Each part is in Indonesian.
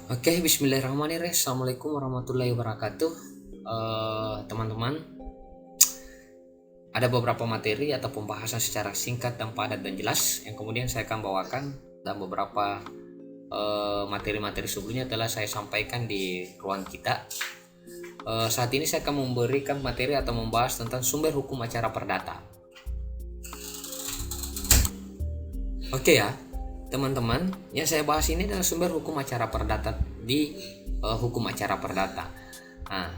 Oke, bismillahirrahmanirrahim. Assalamualaikum warahmatullahi wabarakatuh. Teman-teman, ada beberapa materi atau pembahasan secara singkat dan padat dan jelas yang kemudian saya akan bawakan, dan beberapa materi-materi sebelumnya telah saya sampaikan di ruang kita. Saat ini saya akan memberikan materi atau membahas tentang sumber hukum acara perdata. Oke ya, teman-teman, yang saya bahas ini adalah sumber hukum acara perdata di hukum acara perdata. Nah,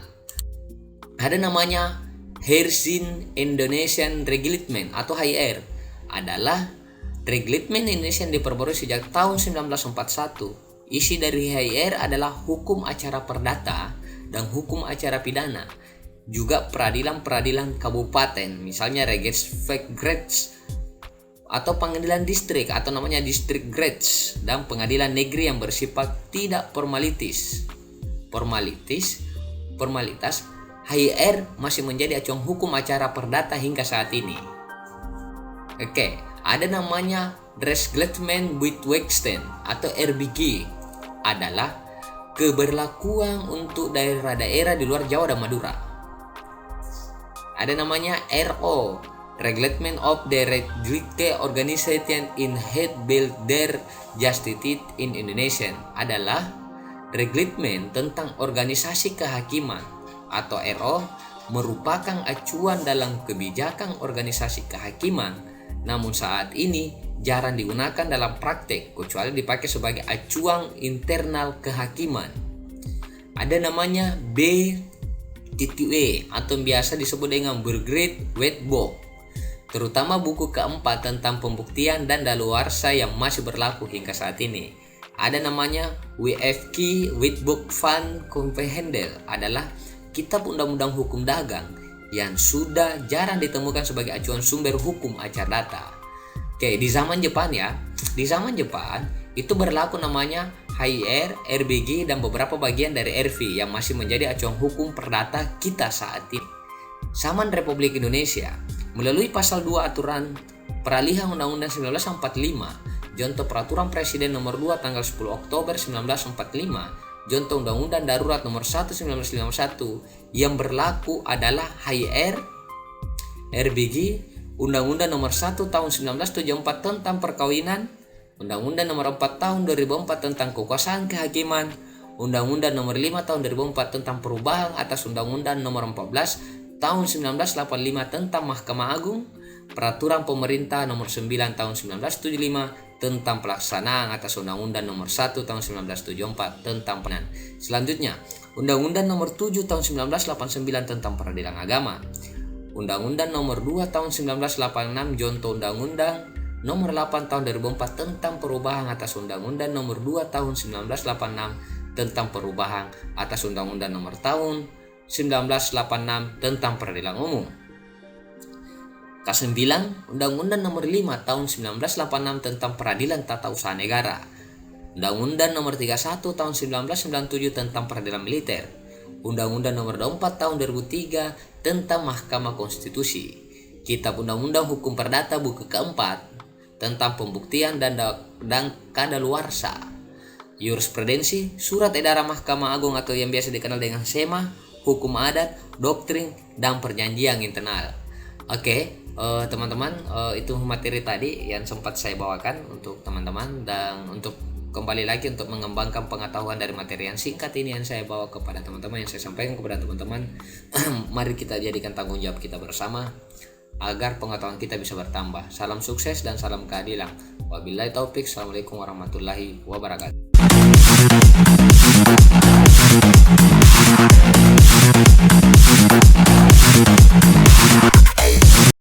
ada namanya Herzing Indonesian Reglement atau HIR, adalah Reglement Indonesia yang diperbarui sejak tahun 1941. Isi dari HIR adalah hukum acara perdata dan hukum acara pidana, juga peradilan-peradilan kabupaten, misalnya Regersveldgrets atau pengadilan distrik atau namanya district grades, dan pengadilan negeri yang bersifat tidak formalitas. HIR masih menjadi acuan hukum acara perdata hingga saat ini. Oke, ada namanya Rechtsgleichstellung Wetwegsten atau RBG, adalah keberlakuan untuk daerah-daerah di luar Jawa dan Madura. Ada namanya RO, Reglement of the Rechtliche Organisation in Heidbelder Justitie in Indonesia, adalah reglemen tentang organisasi kehakiman atau RO, merupakan acuan dalam kebijakan organisasi kehakiman, namun saat ini jarang digunakan dalam praktek kecuali dipakai sebagai acuan internal kehakiman. Ada namanya BTW atau biasa disebut dengan Burgerrecht Wetboek, terutama buku keempat tentang pembuktian dan daluarsa yang masih berlaku hingga saat ini. Ada namanya WFK Wetboek van Convenhandel, adalah kitab undang-undang hukum dagang yang sudah jarang ditemukan sebagai acuan sumber hukum acara data. Oke, di zaman Jepang ya, di zaman Jepang itu berlaku namanya HIR, RBG, dan beberapa bagian dari RV yang masih menjadi acuan hukum perdata kita saat ini. Zaman Republik Indonesia melalui pasal 2 aturan peralihan Undang-Undang 1945, Jonto Peraturan Presiden nomor 2 tanggal 10 Oktober 1945, Jonto Undang-Undang Darurat nomor 1 1951, yang berlaku adalah HIR, RBG, Undang-Undang nomor 1 tahun 1974 tentang perkawinan, Undang-Undang nomor 4 tahun 2004 tentang kekuasaan kehakiman, Undang-Undang nomor 5 tahun 2004 tentang perubahan atas Undang-Undang nomor 14 tahun 1985 tentang Mahkamah Agung, Peraturan Pemerintah nomor 9 tahun 1975 tentang pelaksanaan atas Undang-Undang nomor 1 tahun 1974 tentang penan. Selanjutnya, Undang-Undang nomor 7 tahun 1989 tentang peradilan agama, Undang-Undang nomor 2 tahun 1986 Jonto Undang-Undang nomor 8 tahun 2004 tentang perubahan atas Undang-Undang nomor 2 tahun 1986 tentang perubahan atas Undang-Undang nomor tahun 1986 tentang peradilan umum. K9, Undang-Undang nomor 5 tahun 1986 tentang peradilan tata usaha negara, Undang-Undang nomor 31 tahun 1997 tentang peradilan militer, Undang-Undang nomor 24 tahun 2003 tentang Mahkamah Konstitusi, Kitab Undang-Undang Hukum Perdata buku keempat tentang pembuktian dan kadaluarsa, Jurisprudensi, Surat Edaran Mahkamah Agung atau yang biasa dikenal dengan SEMA, Hukum adat, doktrin, dan perjanjian internal. Oke, teman-teman, itu materi tadi yang sempat saya bawakan untuk teman-teman, dan untuk kembali lagi untuk mengembangkan pengetahuan dari materi yang singkat ini yang saya bawa kepada teman-teman, yang saya sampaikan kepada teman-teman. Mari kita jadikan tanggung jawab kita bersama agar pengetahuan kita bisa bertambah. Salam sukses dan salam keadilan. Wabillahi taufik. Assalamualaikum warahmatullahi wabarakatuh. Thank you.